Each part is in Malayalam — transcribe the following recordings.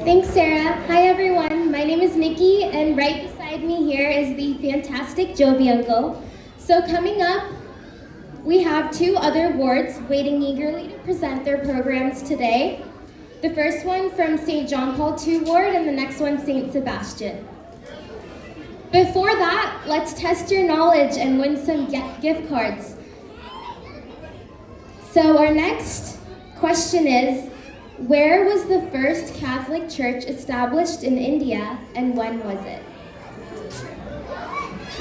Thanks, Sarah. Hi, everyone. My name is Nikki, and right beside me here is the fantastic Joe Bianco. So coming up, we have two other wards waiting eagerly to present their programs today. The first one from St. John Paul II Ward, and the next one St. Sebastian. Before that, let's test your knowledge and win some gift cards. So our next question is, where was the first Catholic Church established in India, and when was it?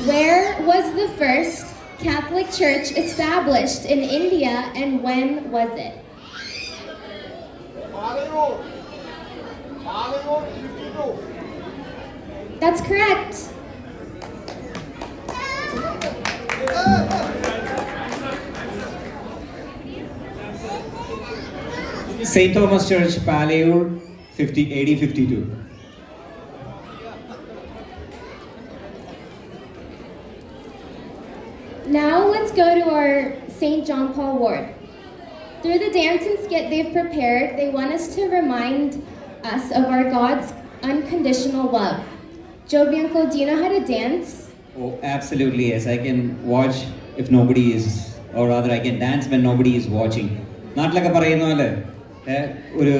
Where was the first Catholic Church established in India, and when was it? That's correct. St. Thomas Church, Palayur, AD 52. Now let's go to our St. John Paul Ward. Through the dance and skit they've prepared, they want us to remind us of our God's unconditional love. Joe Bianco, do you know how to dance? Oh, absolutely, yes. I can watch if nobody is, or rather I can dance when nobody is watching. നാട്ടിലൊക്കെ പറയുന്ന പോലെ ഒരു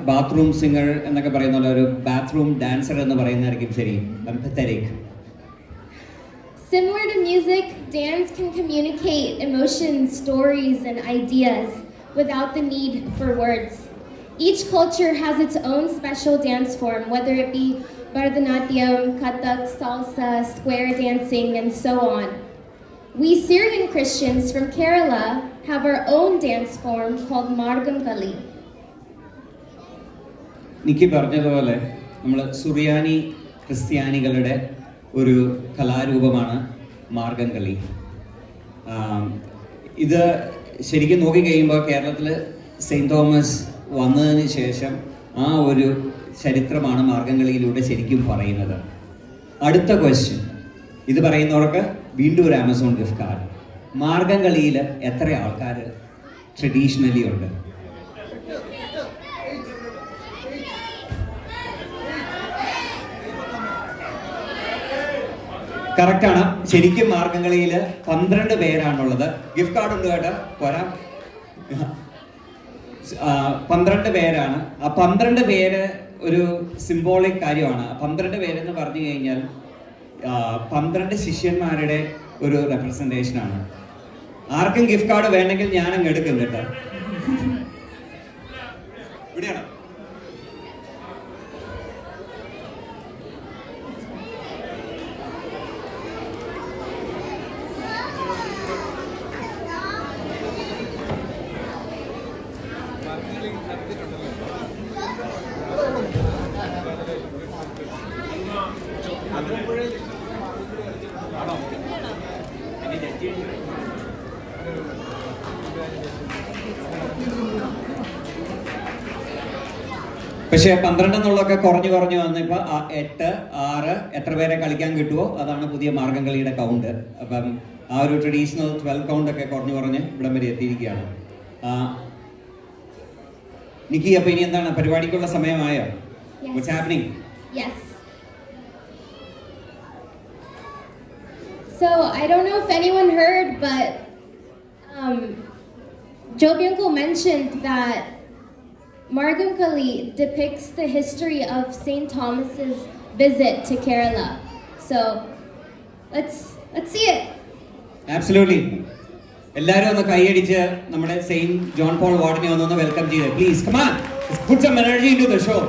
ബാത്റൂം സിംഗർ എന്നൊക്കെ പറയുന്ന പോലെ ഒരു ബാത്റൂം ഡാൻസർ എന്ന് പറയുന്നതായിരിക്കും ശരി. Pathetic. Similar to music, dance can communicate emotions, stories, and ideas without the need for words. Each culture has its own special dance form, whether it be Bharatanatyam, Kathak, Salsa, square dancing, and so on. We Syrian Christians from Kerala have our own dance form called Margam Kali. Nikki പറഞ്ഞതുപോലെ നമ്മൾ സുറിയാനി ക്രിസ്ത്യാനികളുടെ ഒരു കലാരൂപമാണ് മാർഗം കളി. ഇത് ശരിക്കും നോക്കിക്കഴിയുമ്പോൾ കേരളത്തിൽ സെയിൻറ്റ് തോമസ് വന്നതിന് ശേഷം ആ ഒരു ചരിത്രമാണ് മാർഗം കളിയിലൂടെ ശരിക്കും പറയുന്നത്. അടുത്ത ക്വസ്റ്റ്യൻ, ഇത് പറയുന്നവർക്ക് വീണ്ടും ഒരു ആമസോൺ ഗിഫ്റ്റ് കാർഡ്. മാർഗം കളിയിൽ എത്ര ആൾക്കാർ ട്രഡീഷണലി ഉണ്ട്? കറക്റ്റാണ്. ശരിക്കും മാർഗം കളിയിൽ 12 പേരാണുള്ളത്. ഗിഫ്റ്റ് കാർഡ് ഉണ്ട് കേട്ടോ, പോരാ. 12 പേരാണ്. ആ 12 പേര് ഒരു സിംബോളിക് കാര്യമാണ്. 12 പേരെന്ന് പറഞ്ഞു കഴിഞ്ഞാൽ 12 ശിഷ്യന്മാരുടെ ഒരു റെപ്രസെൻറ്റേഷനാണ്. ആർക്കും ഗിഫ്റ്റ് കാർഡ് വേണമെങ്കിൽ ഞാനങ്ങ് എടുക്കും കേട്ടോ. ഇവിടെയാണോ? പക്ഷെ 12 എന്നുള്ളതൊക്കെ കുറഞ്ഞു വന്ന് ഇപ്പൊ 8, 6 എത്ര പേരെ കളിക്കാൻ കിട്ടുമോ അതാണ് പുതിയ മാർഗം കളിയുടെ കൗണ്ട്. അപ്പം ആ ഒരു ട്രഡീഷണൽ 12 കൗണ്ട് ഒക്കെ കുറഞ്ഞ് ഇവിടം വരെ എത്തിയിരിക്കുകയാണ്. നിക്കി, അപ്പൊ ഇനി എന്താണ്, പരിപാടിക്കുള്ള സമയമായോ? What's happening? Yes. So I don't know if anyone heard, but Joe Bianco mentioned that Margam Kali depicts the history of St. Thomas's visit to Kerala. So let's see it. Absolutely. എല്ലാവരും ഒന്ന് കൈയടിച്ച് നമ്മുടെ സെയിന്റ് ജോൺ പോൾ വാർഡിനെ ഒന്ന് വെൽക്കം ചെയ്ത് please. Come on, let's put some energy into the show.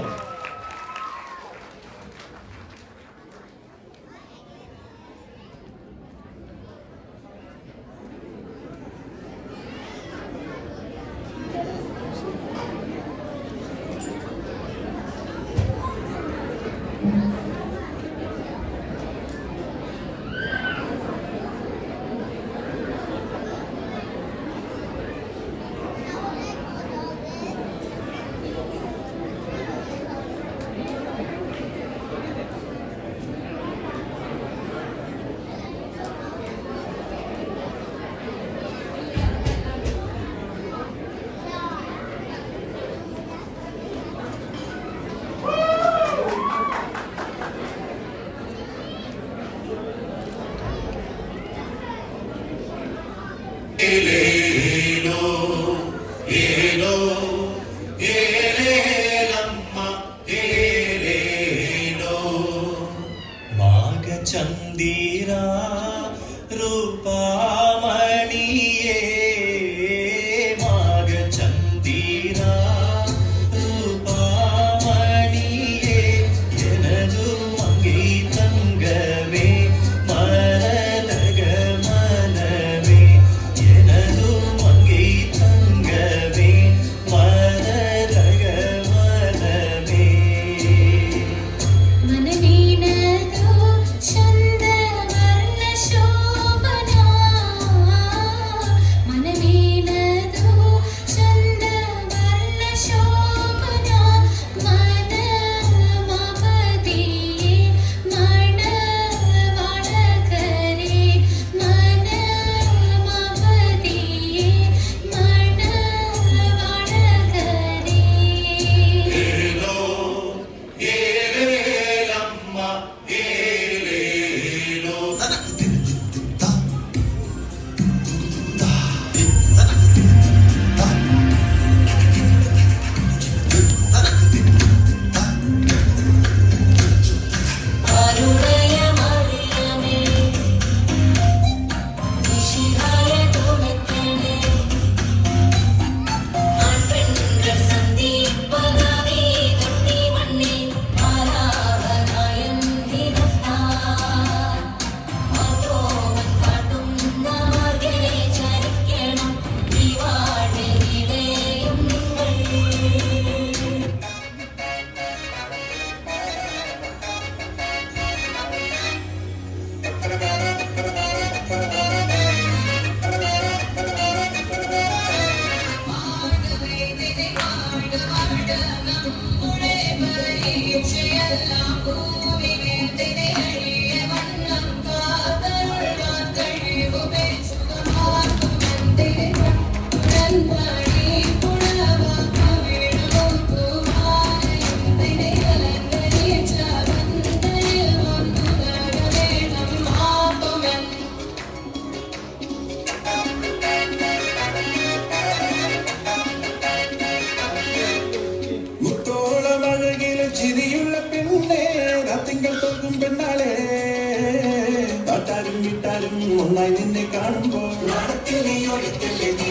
ഒന്നായി നിന്നെ കാണുമ്പോൾ നടത്തില്ലേ ഒരിക്കലേ നീ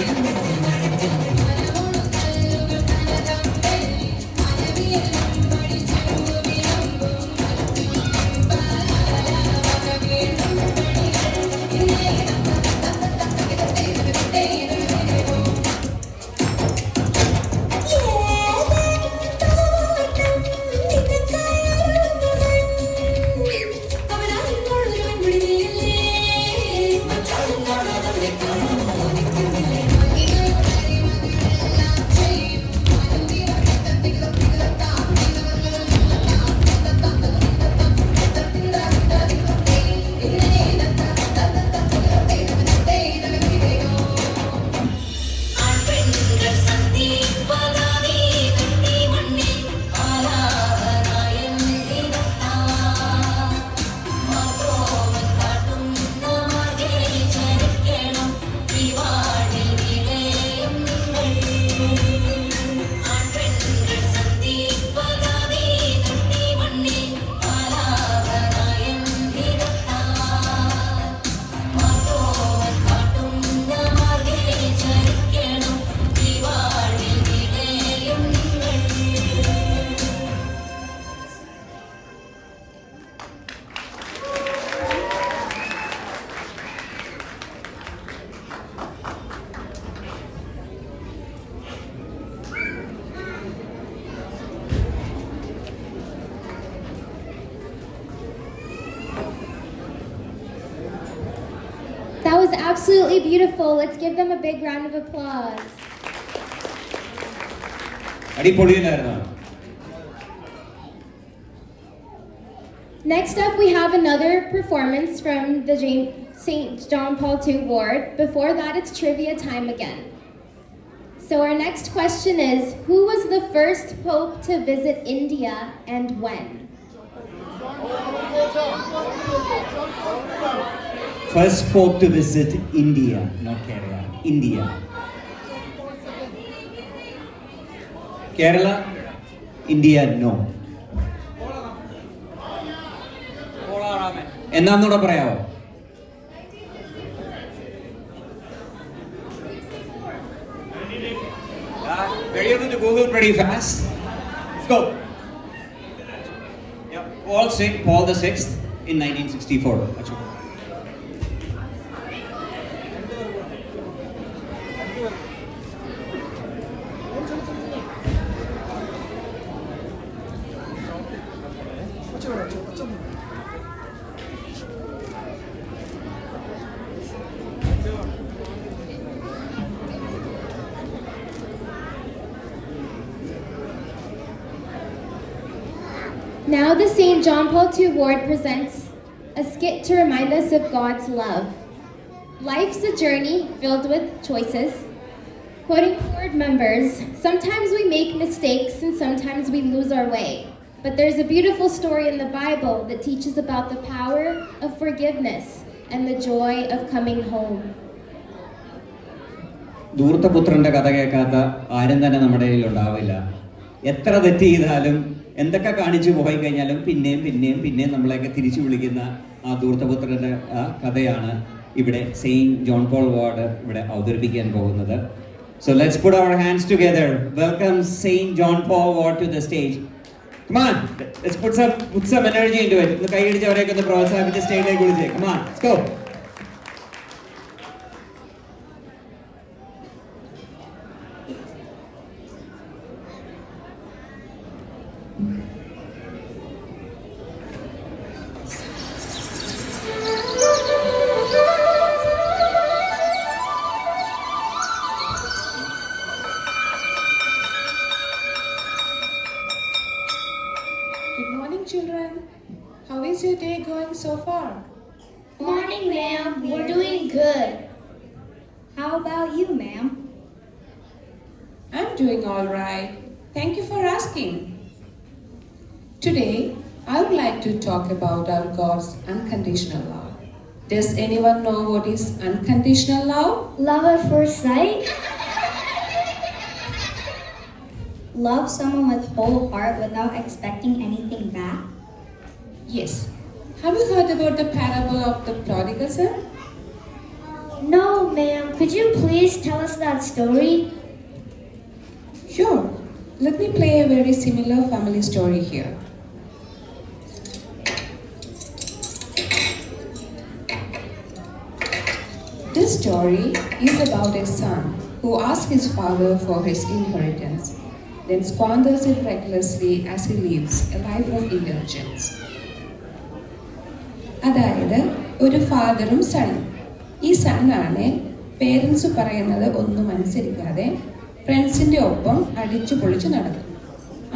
That was absolutely beautiful. Let's give them a big round of applause. അടിപൊളിയിലായിരുന്നു. Next up, we have another performance from the St. John Paul II Ward. Before that, it's trivia time again. So our next question is, who was the first pope to visit India and when? First pope to visit India, not Kerala. India. Kerala, India, no. എന്നാന്നൂടെ പറയാവോ? Were you able to Google pretty fast? Let's go. Yeah, Paul the VI in 1964. Achoo. Now the St. John Paul II Ward presents a skit to remind us of God's love. Life's a journey filled with choices. Quoting board members, sometimes we make mistakes and sometimes we lose our way. But there's a beautiful story in the Bible that teaches about the power of forgiveness and the joy of coming home. ധൂർത്തപുത്രന്റെ കഥ കേൾക്കാത്ത ആരും തന്നെ നമ്മുടെ കയ്യിൽ ഉണ്ടാവില്ല. എത്ര തെറ്റ് ചെയ്താലും എന്തൊക്കെ കാണിച്ചു പോയി കഴിഞ്ഞാലും പിന്നെയും നമ്മളെയൊക്കെ തിരിച്ചു വിളിക്കുന്ന ആ ധൂർത്തപുത്രന്റെ ആ കഥയാണ് ഇവിടെ സെയിന്റ് ജോൺ പോൾ വാർഡ് ഇവിടെ അവതരിപ്പിക്കാൻ പോകുന്നത്. So let's put our hands together. Welcome St. John Paul Ward to the stage. Come on, let's put some energy into it. ഒന്ന് കൈയടിച്ച് അവരെയൊക്കെ ഒന്ന് പ്രോത്സാഹിപ്പിച്ച് സ്റ്റേജിലേക്ക് വിളിച്ചേ. Come on, let's go. Good morning, children. How is your day going so far? Morning, ma'am. We're doing good. How about you, ma'am? I'm doing all right. Thank you for asking. Today, I would like to talk about our God's unconditional love. Does anyone know what is unconditional love? Love at first sight? Love someone with whole heart without expecting anything back? Yes. Have you heard about the parable of the prodigal son? No, ma'am. Could you please tell us that story? Sure. Let me play a very similar family story here. This story is about a son who asks his father for his inheritance, then squanders it recklessly as he lives a life of indulgence. അതായത് ഒരു ഫാദറും സണ്ണും. ഈ സണ്ണാണ് പേരൻസ് പറയുന്നത് ഒന്നും അനുസരിക്കാതെ ഫ്രണ്ട്സിൻ്റെ ഒപ്പം അടിച്ചു പൊളിച്ച് നടക്കും.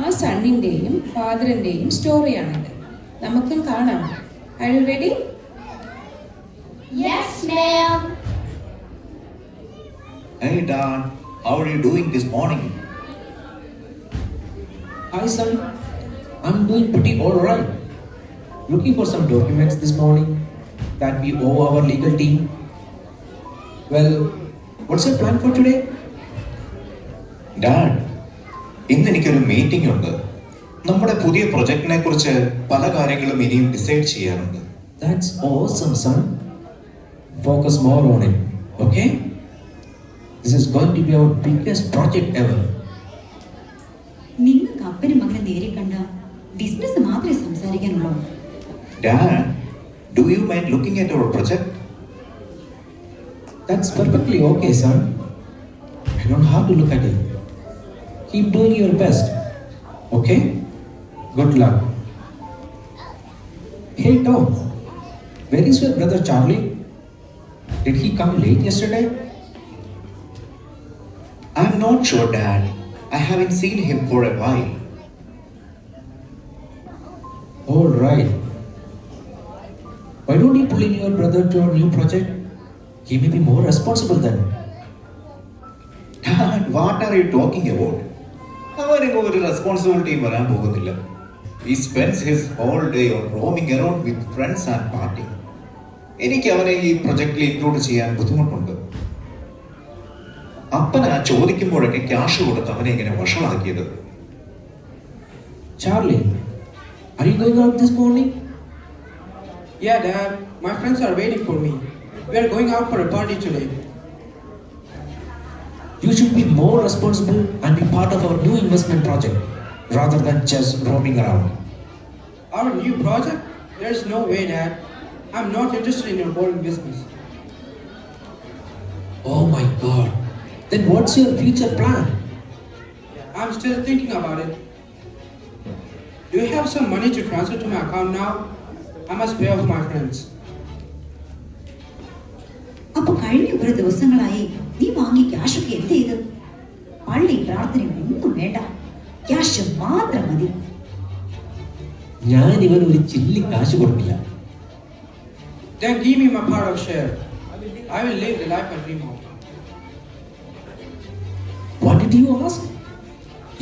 ആ സണ്ണിൻ്റെയും ഫാദറിൻ്റെയും സ്റ്റോറിയാണിത്. നമുക്കും കാണാം. Are you ready? Yes, ma'am. Hey Dad, how are you doing this morning? Hi son, I'm doing pretty alright. Looking for some documents this morning that we owe our legal team. Well, what's your plan for today? Dad, ഇന്ന് എനിക്കൊരു മീറ്റിംഗ് ഉണ്ട്. നമ്മുടെ പുതിയ പ്രൊജക്ടിനെ കുറിച്ച് പല കാര്യങ്ങളും ഇനിയും ഡിസൈഡ് ചെയ്യാനുണ്ട്. That's awesome son. Focus more on it, okay? This is going to be our biggest project ever. നിങ്ങൾക്ക് അപ്പനും മകനെ നേരെ കണ്ട ബിസിനസ് മാത്രമേ സംസാരിക്കാനുള്ളൂ. Dad, do you mind looking at our project? That's perfectly okay son. I don't have to look at it. Keep doing your best, okay? Good luck. Hey Tom, where is your brother Charlie? Did he come late yesterday? I'm not sure, Dad. I haven't seen him for a while. All right. Why don't you pull in your brother to our new project? He may be more responsible then. Dad, what are you talking about? അവനൊക്കെ ഒരു റെസ്പോൺസിബിലിറ്റിയും വരാൻ പോകുന്നില്ല. He spends his whole day on roaming around with friends and partying. എനിക്ക് അവനെ ഈ പ്രൊജക്റ്റിൽ ഇൻക്ലൂഡ് ചെയ്യാൻ ബുദ്ധിമുട്ടുണ്ട്. അപ്പനാ ചോദിക്കുമ്പോഴൊക്കെ ക്യാഷ് കൊടുത്ത് അവനെ ഇങ്ങനെ വഷളാക്കിയത്. Charlie, are you going out this morning? Yeah, Dad. My friends are waiting for me. We are going out for a party today. You should be more responsible and be part of our new investment project rather than just roaming around. Our new project? There is no way, Dad. I'm not interested in your boring business. Oh my god. Then what's your future plan? I'm still thinking about it. Do you have some money to transfer to my account now? I must pay off my friends. അപ്പൊ കഴിഞ്ഞ കുറെ ദിവസങ്ങളായി നീ വാങ്ങിയ ക്യാഷൊക്കെ എന്ത് ചെയ്ത്? പള്ളി പ്രാർത്ഥനയും ഒന്നും വേണ്ട, ക്യാഷ് മാത്രം മതി. ഞാൻ ഇവന് ഒരു ചില്ലി കാശ് കൊടുക്കില്ല. Then give me my part of share. I will live the life I dream of. What did you ask?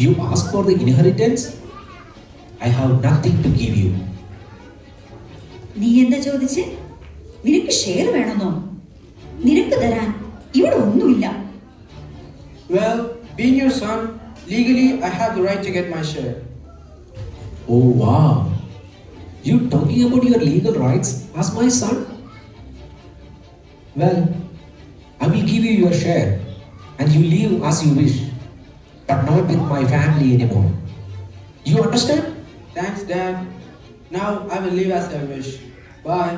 You asked for the inheritance? I have nothing to give you. നീ എന്താ ചോദിച്ചേ? നിനക്ക് ഷെയർ വേണമെന്നോ? നിനക്ക് തരാൻ ഇവിടെ ഒന്നുമില്ല. Well, being your son, legally I have the right to get my share. Oh wow. You talking about your legal rights as my son? Well, I will give you your share and you live as you wish, but not with my family anymore. You understand? Thanks, Dad. Now I will live as I wish. Bye.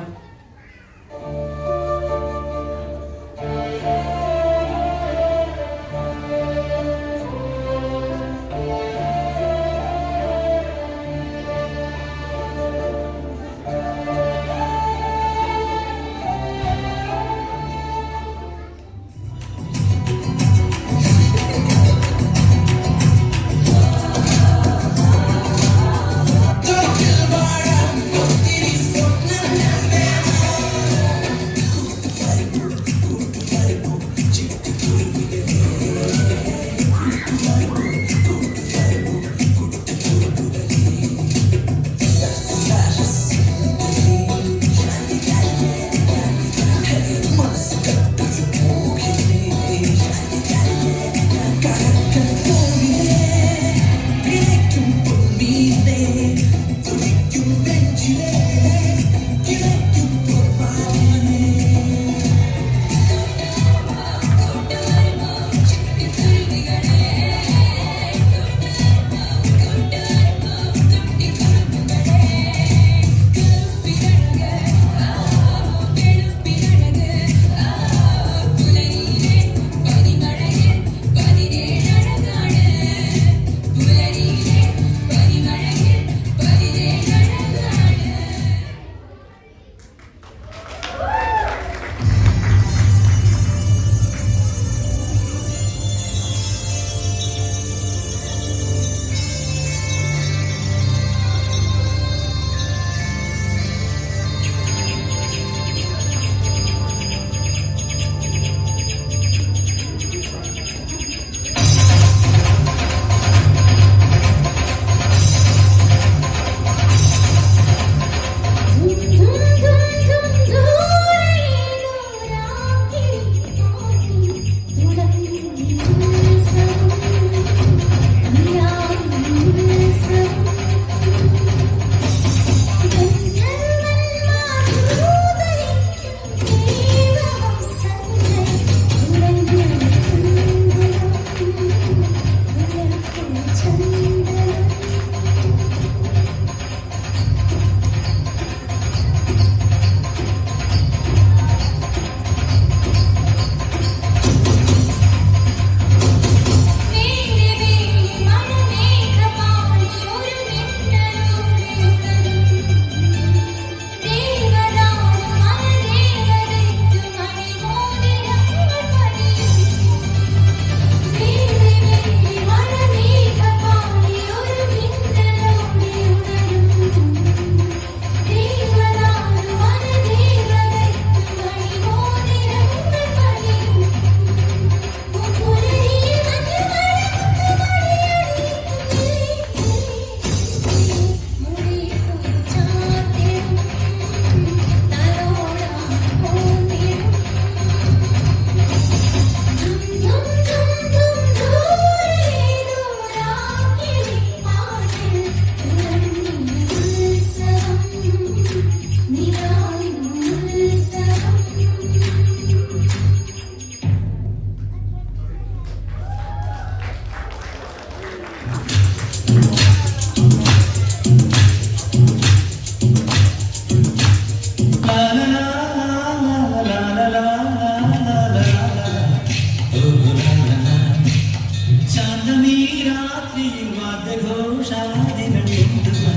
രാത്രിയിൽ വാദ്യഘോഷാദികൾ കൊണ്ടുവാ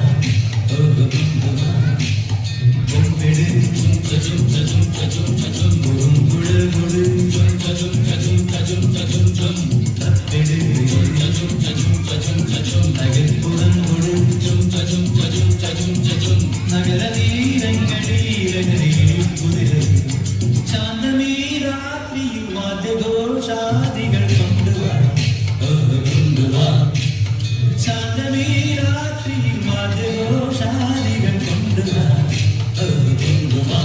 കൊണ്ടുവാ കൊമ്പെടു ശാന്തമീ രാത്രിയിൽ വാദ്യഘോഷാദികൾ കൊണ്ടുവാ കൊണ്ടുവാ ശാന്തമീ രാത്രിയിൽ വാദ്യഘോഷാദികൾ കൊണ്ടുവാ കൊണ്ടുവാ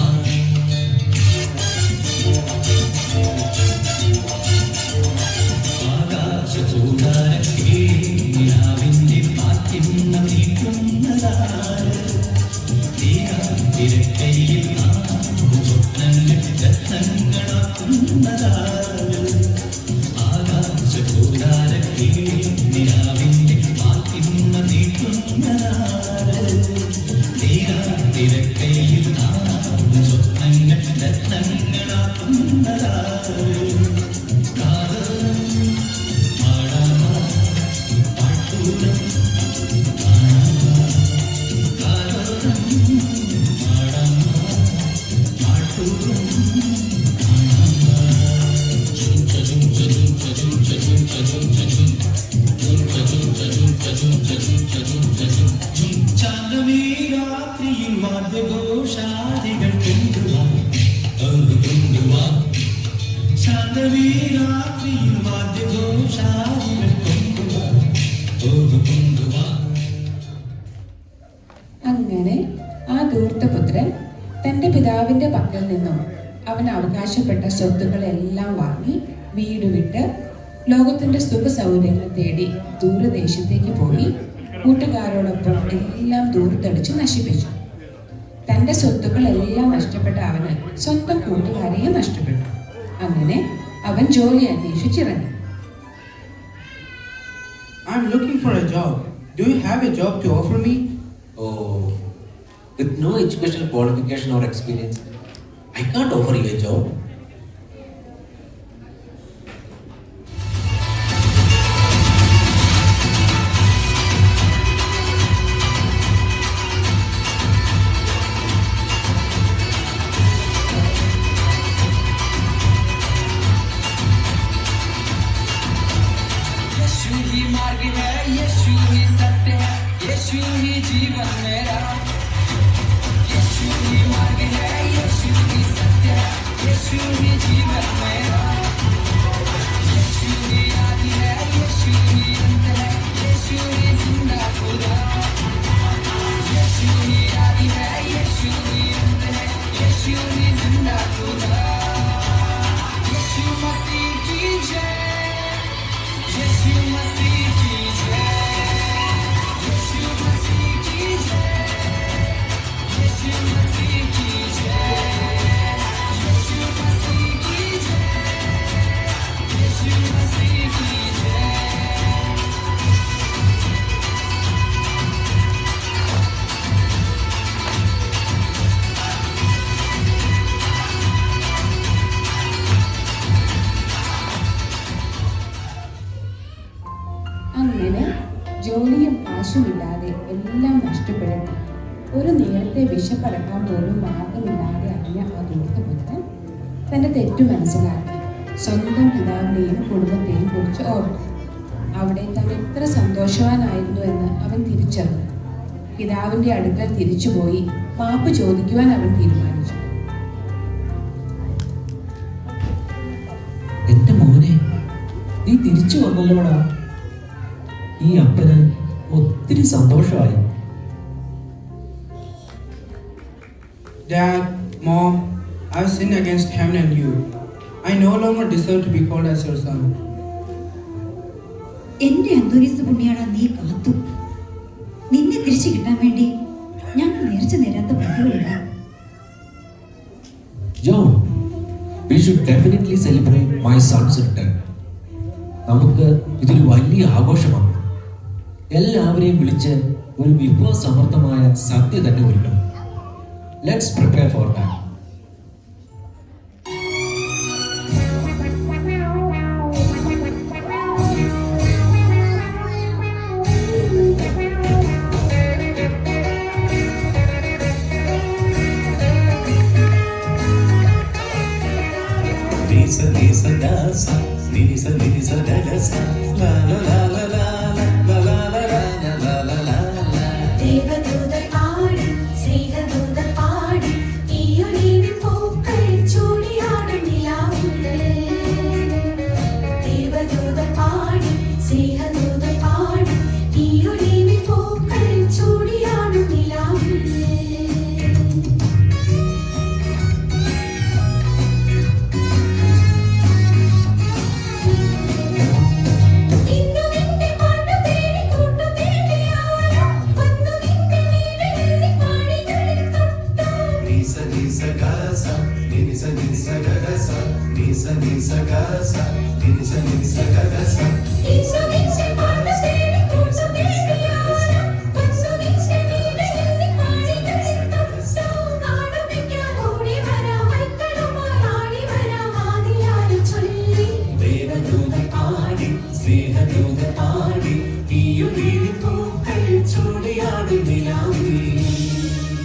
ആകാശകൂടാരത്തിൻ്റെ പാത്തിന്ന നീക്കുന്നതാര് തിരക്കയിൽ രത്നങ്ങളാക്കുന്നതാര് ആകാശകൂടാരത്തിൻ്റെ പാത്തിന്ന നീക്കുന്നതാര് തിരക്കയിൽ സ്വപ്നങ്ങൾ രത്നങ്ങളാക്കുന്നതാര് ചാന്തമീ രാത്രിയിൽ വാദ്യഘോഷാദികൾ കൊണ്ടുവാ കൊണ്ടുവാ ശാന്തമീ രാത്രിയിൽ വാദ്യഘോഷാദികൾ കൊണ്ടുവാ കൊണ്ടുവാ. അങ്ങനെ ആ ധൂർത്തപുത്രൻ തന്റെ പിതാവിന്റെ പക്കൽ നിന്നും അവൻ അവകാശപ്പെട്ട സ്വത്തുക്കളെല്ലാം വാങ്ങി വീട് വിട്ട് ലോകത്തിന്റെ സുഖ സൗകര്യങ്ങൾ തേടി ദൂരദേശത്തേക്ക് പോയി കൂട്ടുകാരോടൊപ്പം എല്ലാം ദൂരത്തടിച്ച് നശിപ്പിച്ചു. തന്റെ സ്വത്തുക്കളെല്ലാം നഷ്ടപ്പെട്ട അവന് സ്വന്തം കൂട്ടുകാരെയും നഷ്ടപ്പെട്ടു. അങ്ങനെ അവൻ ജോലി അന്വേഷിച്ചിറങ്ങി. I'm looking for a job. Do you have a job to offer me? Oh, with no educational qualification or experience, I can't offer you a job. यीशु ही मार्ग है, यीशु ही सत्य है, यीशु ही जीवन मेरा. यीशु ही मार्ग है, यीशु ही सत्य है, यीशु ही जीवन मेरा. यीशु ही आदि है, यीशु ही अंत है, यीशु ही जिंदा खुदा. यीशु ही आदि है, यीशु ही अंत है, यीशु ही जिंदा खुदा. यीशु मसीह की जय, यीशु मसीह की जय, यीशु मसीह की जय, यीशु मसीह की जय, यीशु मसीह की जय, यीशु मसीह की जय. അങ്ങനെ ജോലിയും കാശുമില്ലാതെ എല്ലാം നഷ്ടപ്പെടുത്തി ഒരു നേരത്തെ വിശപ്പടക്കാൻ പോലും മാർഗമില്ലാതെ അറിഞ്ഞ ആ ധൂർത്തപുത്രൻ തന്റെ തെറ്റു മനസ്സിലാക്കി സ്വന്തം പിതാവിനെയും കുടുംബത്തെയും കുറിച്ച് ഓർത്തു. അവിടെ താൻ എത്ര സന്തോഷവാനായിരുന്നു എന്ന് അവൻ തിരിച്ചറിഞ്ഞു. പിതാവിന്റെ അടുക്കൽ തിരിച്ചുപോയി മാപ്പ് ചോദിക്കുവാൻ അവൻ തീരുമാനിച്ചു. എന്റെ മോനെ, നീ തിരിച്ചു വന്നല്ലോടാ. ഈ അപ്പന് ഒത്തിരി സന്തോഷമായി. Dad, Mom, I've sinned against heaven and you. I no longer deserve to be called as your son. എന്റെ അന്തോനീസ് പുണ്യാള, നീ കാത്തു. നിന്നെ തിരിച്ചു കിട്ടാൻ വേണ്ടി ഞങ്ങൾ നേർച്ച നേരാത്ത പള്ളികളില്ല. John, we should definitely celebrate my son's return. നമുക്ക് ഇതൊരു വലിയ ആഘോഷമാണ്. എല്ലാവരെയും വിളിച്ച് ഒരു വിഭവസമൃദ്ധമായ സദ്യ തന്നെ ഒരുക്കണം. Let's prepare for that. ദേവദൂതർ പാടി സ്നേഹദൂതർ പാടി ഈയൊലിവിൻ പൂക്കൾ ചൂടിയാടും നിലാവിൽ ദേവദൂതർ പാടി സ്നേഹദൂതർ പാടി ഈയൊലിവിൻ പൂക്കൾ ചൂടിയാടും നിലാവിൽ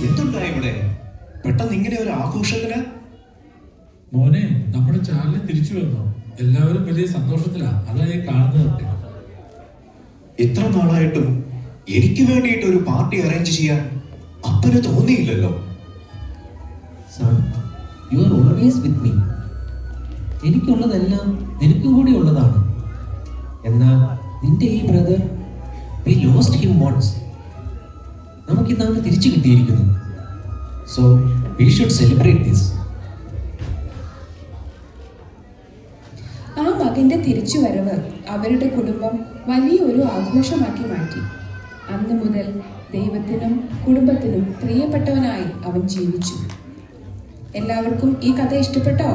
എന്തുണ്ടായി ഇവിടെ പെട്ടെന്ന് ഇങ്ങനെ ഒരു ആഘോഷത്തിന്? മോനെ, നമ്മുടെ ചാനൽ തിരിച്ചു വന്നു. എല്ലാവരും വലിയ സന്തോഷത്തിലാ. അതായി കാണുന്നതൊക്കെ. ഇത്ര നാളായിട്ടും എനിക്ക് വേണ്ടിയിട്ട് ഒരു പാർട്ടി അറേഞ്ച് ചെയ്യാൻ അപ്പന് തോന്നിയില്ലല്ലോ. You are always with me. എനിക്കുള്ളതെല്ലാം നിനക്കും കൂടി ഉള്ളതാണ്. എന്നാൽ നിന്റെ ഈ brother, we lost him once. നമുക്കിന്ന് അവന് തിരിച്ചു കിട്ടിയിരിക്കുന്നു. So we should celebrate this. ആ മകന്റെ തിരിച്ചുവരവ് അവരുടെ കുടുംബം വലിയൊരു ആഘോഷമാക്കി മാറ്റി. അന്ന് മുതൽ ദൈവത്തിനും കുടുംബത്തിനും പ്രിയപ്പെട്ടവനായി അവൻ ജീവിച്ചു. എല്ലാവർക്കും ഈ കഥ ഇഷ്ടപ്പെട്ടോ?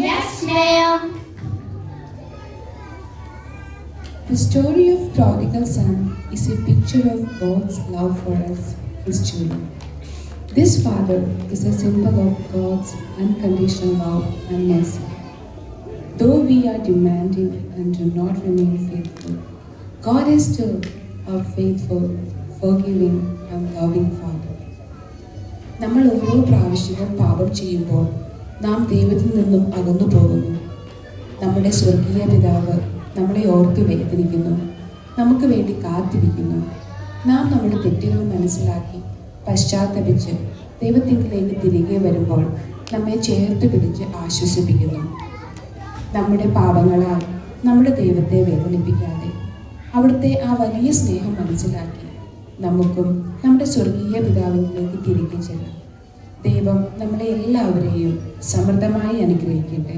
Yes, ma'am. The story of prodigal son is a picture of God's love for us, his children. This father is a symbol of God's unconditional love and mercy. Though we are demanding and do not remain faithful, God is still our faithful, forgiving and loving Father. നമ്മൾ ഓരോ പ്രാവശ്യവും പാപം ചെയ്യുമ്പോൾ നാം ദൈവത്തിൽ നിന്നും അകന്നു പോകുന്നു. നമ്മുടെ സ്വർഗീയ പിതാവ് നമ്മളെ ഓർത്ത് വേദനിക്കുന്നു, നമുക്ക് വേണ്ടി കാത്തിരിക്കുന്നു. നാം നമ്മുടെ തെറ്റുകൾ മനസ്സിലാക്കി പശ്ചാത്തപിച്ച് ദൈവത്തിങ്കിലേക്ക് തിരികെ വരുമ്പോൾ നമ്മെ ചേർത്ത് പിടിച്ച് ആശ്വസിപ്പിക്കുന്നു. നമ്മുടെ പാപങ്ങളാൽ നമ്മുടെ ദൈവത്തെ വേദനിപ്പിക്കാതെ അവിടുത്തെ ആ വലിയ സ്നേഹം മനസ്സിലാക്കി നമുക്കും നമ്മുടെ സ്വർഗീയ പിതാവിലേക്ക് തിരികെ ചെല്ലാം. ദൈവം നമ്മളെ എല്ലാവരെയും സമൃദ്ധമായി അനുഗ്രഹിക്കട്ടെ.